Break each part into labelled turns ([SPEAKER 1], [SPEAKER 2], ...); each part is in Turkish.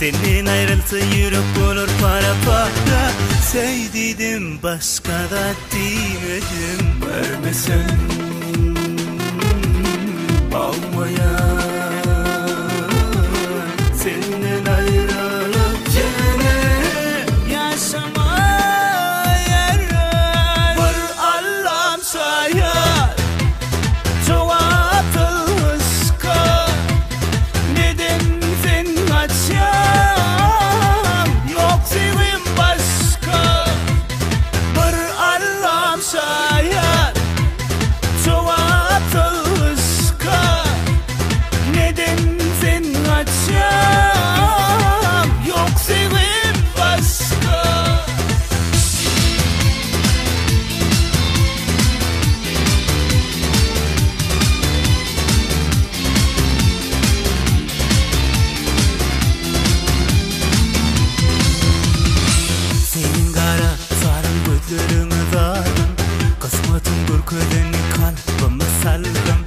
[SPEAKER 1] Senin ayrılsa yürek olur para para. Sevdiğim başka da demedim. Vermesen almaya. Senden ayrılıp gene yaşamaya var Allah'ım sayar. Çoğaltılışka neden sen kaçan? Yok sevim başka var Allah'ım sayar. Çoğaltılışka neden sen kaçan? Yok sevim başka. Senin kara sarı gözlerine daldım. Kısmetim gürküleni kalbime saldım.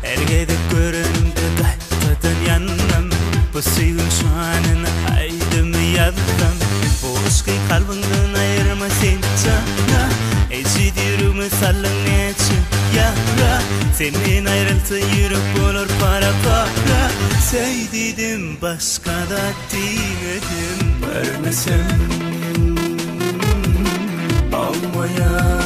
[SPEAKER 1] Ergedek görünümde gaytadan yandım. Bu sevim şanını haydım yazdım. Bu aşkı kalbimden ayırma sen cana. Ecidirimi sallın için yara. Senin ayrılsa yürek olur para para. Sevdiğim başka da demedim. Vermesem almaya.